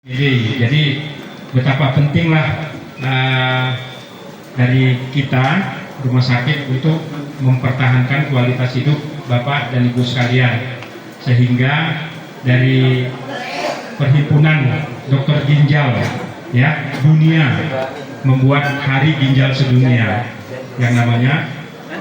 Jadi betapa pentinglah dari kita rumah sakit untuk mempertahankan kualitas hidup Bapak dan Ibu sekalian, sehingga dari perhimpunan dokter ginjal ya dunia membuat hari ginjal sedunia yang namanya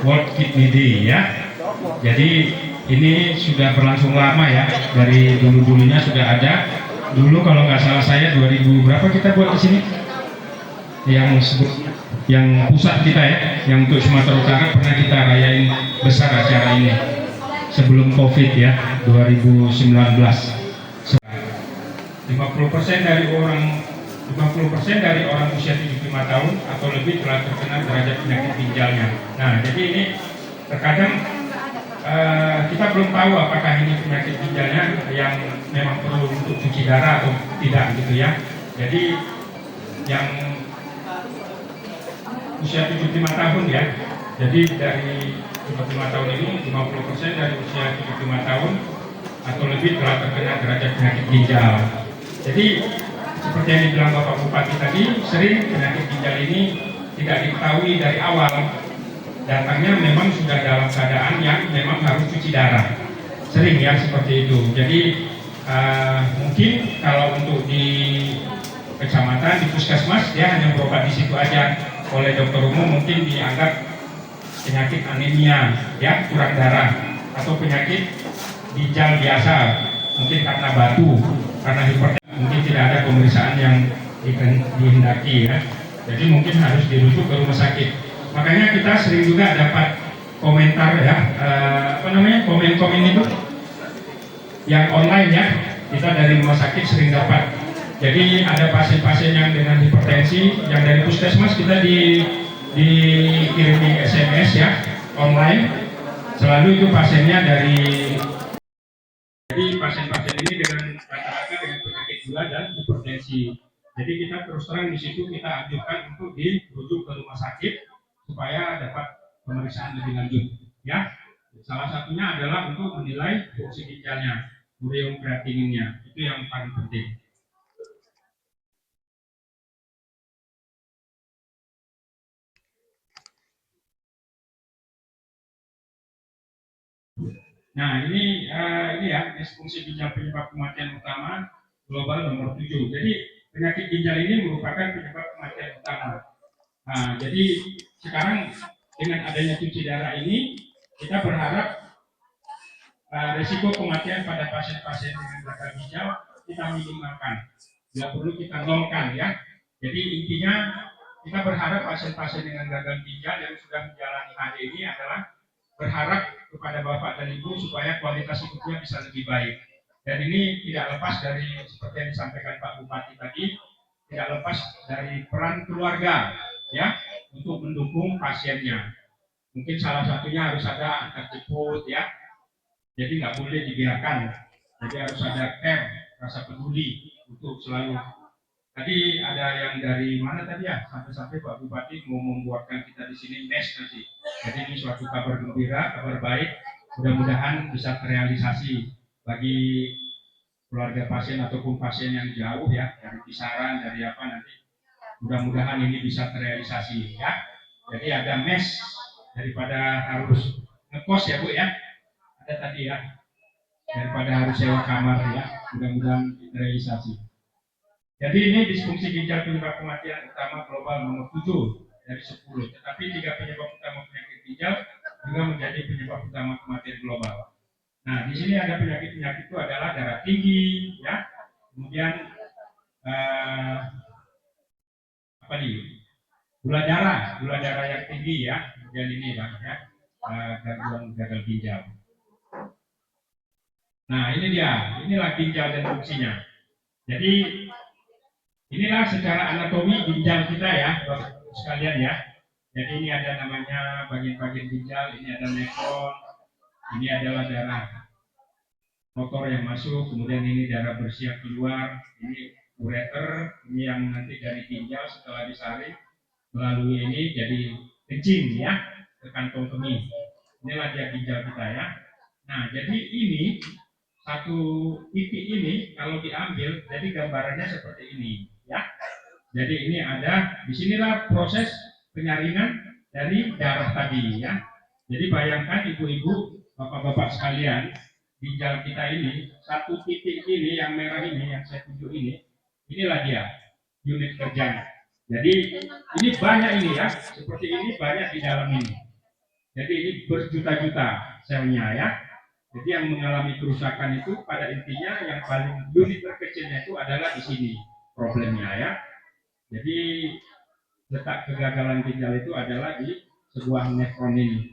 World Kidney Day ya. Jadi ini sudah berlangsung lama ya, dari dulu-dulunya sudah ada. Dulu kalau nggak salah saya 2000 berapa kita buat di sini yang pusat kita ya, yang untuk Sumatera Utara pernah kita rayain besar acara ini sebelum COVID ya, 2019. 50% dari orang 50% dari orang usia 75 tahun atau lebih telah terkena derajat penyakit ginjalnya. Nah, jadi ini terkadang kita belum tahu apakah ini penyakit ginjalnya yang memang perlu untuk cuci darah atau tidak gitu ya. Jadi yang usia 75 tahun ya, jadi dari 75 tahun ini 50% dari usia 75 tahun atau lebih telah terkena derajat penyakit ginjal. Jadi seperti yang dibilang Bapak Bupati tadi, sering penyakit ginjal ini tidak diketahui dari awal. Datangnya memang sudah dalam keadaan yang memang harus cuci darah, sering ya seperti itu. Jadi mungkin kalau untuk di kecamatan, di puskesmas dia hanya berobat di situ aja, oleh dokter umum mungkin dianggap penyakit anemia ya, kurang darah, atau penyakit ginjal biasa, mungkin karena batu, karena hipertensi, mungkin tidak ada pemeriksaan yang dihendaki ya. Jadi mungkin harus dirujuk ke rumah sakit. Makanya kita sering juga dapat komentar ya, komen-komen itu yang online ya, kita dari rumah sakit sering dapat. Jadi ada pasien-pasien yang dengan hipertensi, yang dari puskesmas kita dikirimi SMS ya, online. Selalu itu pasiennya jadi pasien-pasien ini dengan rata-rata dengan penyakit gula dan hipertensi. Jadi kita terus terang di situ kita anjurkan untuk dirujuk ke rumah sakit supaya dapat pemeriksaan lebih lanjut ya. Salah satunya adalah untuk menilai fungsi ginjalnya, ureum kreatininnya, itu yang paling penting. Nah ini ya disfungsi ginjal penyebab kematian utama global nomor 7. Jadi penyakit ginjal ini merupakan penyebab kematian utama. Nah, jadi sekarang dengan adanya cuci darah ini kita berharap risiko kematian pada pasien-pasien dengan gagal ginjal kita minimalkan, tidak perlu kita nolkan ya. Jadi intinya kita berharap pasien-pasien dengan gagal ginjal yang sudah menjalani HD ini adalah berharap kepada Bapak dan Ibu supaya kualitas hidupnya bisa lebih baik. Dan ini tidak lepas dari seperti yang disampaikan Pak Bupati tadi, tidak lepas dari peran keluarga ya untuk mendukung pasiennya. Mungkin salah satunya harus ada antar jemput ya, jadi nggak boleh dibiarkan. Jadi harus ada care, rasa peduli untuk selalu. Tadi ada yang dari mana tadi ya? Sampai-sampai Pak Bupati mau membuatkan kita di sini mes nanti. Jadi ini suatu kabar gembira, kabar baik. Mudah-mudahan bisa terrealisasi bagi keluarga pasien ataupun pasien yang jauh ya, dari kisaran, dari apa nanti. Mudah-mudahan ini bisa terrealisasi ya. Jadi ada mes daripada harus ngekos ya Bu ya. Ada tadi ya, daripada harus sewa kamar ya, mudah-mudahan terrealisasi. Jadi ini disfungsi ginjal penyebab kematian utama global nomor 7 dari 10. Tetapi 3 penyebab utama penyakit ginjal juga menjadi penyebab utama kematian global. Nah, di sini ada penyakit-penyakit itu adalah darah tinggi, ya, kemudian apa nih, gula darah yang tinggi ya, kemudian ini ya, gangguan gagal ginjal. Nah, ini dia, inilah ginjal dan fungsinya. Jadi inilah secara anatomi ginjal kita ya, Bapak sekalian ya. Jadi ini ada namanya bagian-bagian ginjal, ini ada nefron, ini adalah darah kotor yang masuk, kemudian ini darah bersih yang keluar, ini ureter, ini yang nanti dari ginjal setelah disaring melalui ini jadi kencing ya, ke kantong kemih. Inilah dia ginjal kita ya. Nah, jadi ini satu titik ini kalau diambil, jadi gambarannya seperti ini, ya. Jadi ini ada, disinilah proses penyaringan dari darah tadi, ya. Jadi bayangkan ibu-ibu, bapak-bapak sekalian, ginjal kita ini, satu titik ini yang merah ini, yang saya tunjuk ini, inilah dia unit kerjanya. Jadi ini banyak ini ya, seperti ini banyak di dalam ini. Jadi ini berjuta-juta selnya ya. Jadi yang mengalami kerusakan itu pada intinya yang paling unit terkecilnya itu adalah di sini problemnya ya. Jadi letak kegagalan ginjal itu adalah di sebuah nefron ini.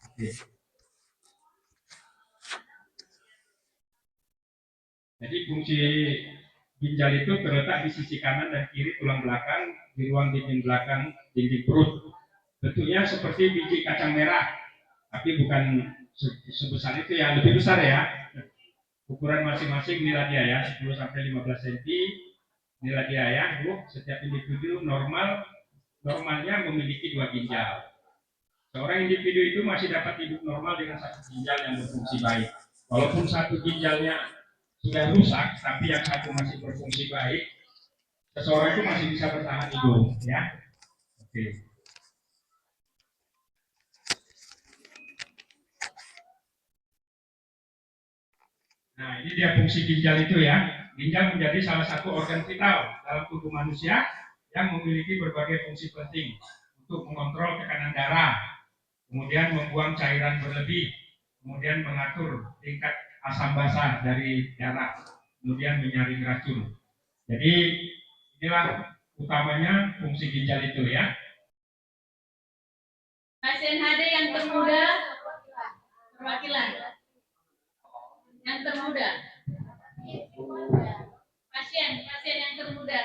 Oke. Jadi fungsi ginjal itu terletak di sisi kanan dan kiri tulang belakang, di ruang dinding belakang dinding perut. Bentuknya seperti biji kacang merah, tapi bukan sebesar itu ya, lebih besar ya. Ukuran masing-masing nilai dia ya, 10 sampai 15 cm. Nilai dia ya, Bu. Setiap individu normalnya memiliki 2 ginjal. Seorang individu itu masih dapat hidup normal dengan satu ginjal yang berfungsi baik. Walaupun satu ginjalnya sudah rusak, tapi yang satu masih berfungsi baik, seseorang itu masih bisa bertahan hidup, ya. Oke. Nah, ini dia fungsi ginjal itu ya. Ginjal menjadi salah satu organ vital dalam tubuh manusia yang memiliki berbagai fungsi penting untuk mengontrol tekanan darah, kemudian membuang cairan berlebih, kemudian mengatur tingkat asam basa dari darah, kemudian menyaring racun. Jadi inilah utamanya fungsi ginjal itu ya. Pasien HD yang termuda, perwakilan yang termuda. Pasien yang termuda.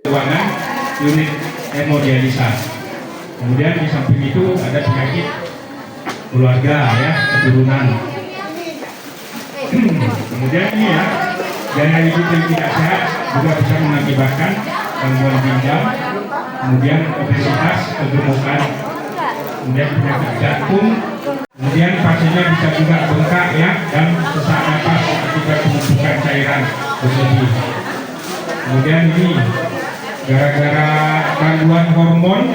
Ruangan unit hemodialisa. Kemudian di samping itu ada penyakit keluarga ya, keturunan. Kemudian ini ya, gaya hidup yang tidak sehat juga bisa mengakibatkan gangguan ginjal, kemudian obesitas, kegemukan, kemudian penyakit jantung, kemudian pasiennya bisa juga bengkak ya, dan sesak napas akibat penumpukan cairan berlebih. Kemudian ini gara-gara gangguan hormon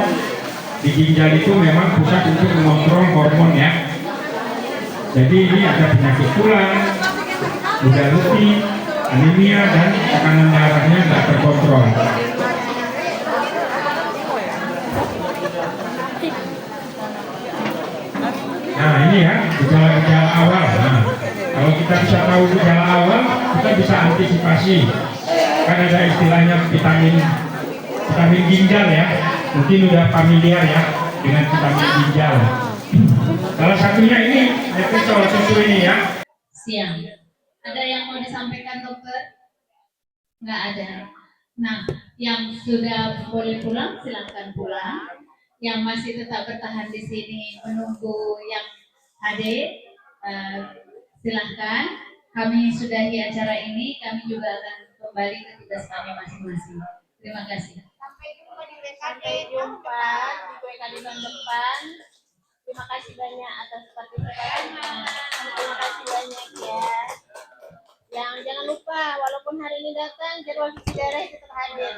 di ginjal itu memang pusat untuk mengontrol hormon ya. Jadi ini ada penyakit tulang, mudah letih, anemia, dan tekanan darahnya tidak terkontrol. Nah ini ya gejala-gejala awal. Nah, kalau kita bisa tahu gejala awal, kita bisa antisipasi. Kan ada istilahnya vitamin ginjal ya, mungkin udah familiar ya dengan vitamin ginjal. Salah satunya ini episode itu ini ya. Siang. Ada yang mau disampaikan dokter? Nggak ada. Nah, yang sudah boleh pulang silahkan pulang. Yang masih tetap bertahan di sini menunggu yang hadir, silahkan. Kami sudahi acara ini. Kami juga akan kembali ke tugas kami masing-masing. Terima kasih. Sampai jumpa di kali depan. Terima kasih banyak atas partisipasinya. Terima kasih banyak ya. Yang jangan lupa, walaupun hari ini datang, jadwal cuci darah tetap hadir.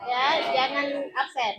Ya, jangan absen.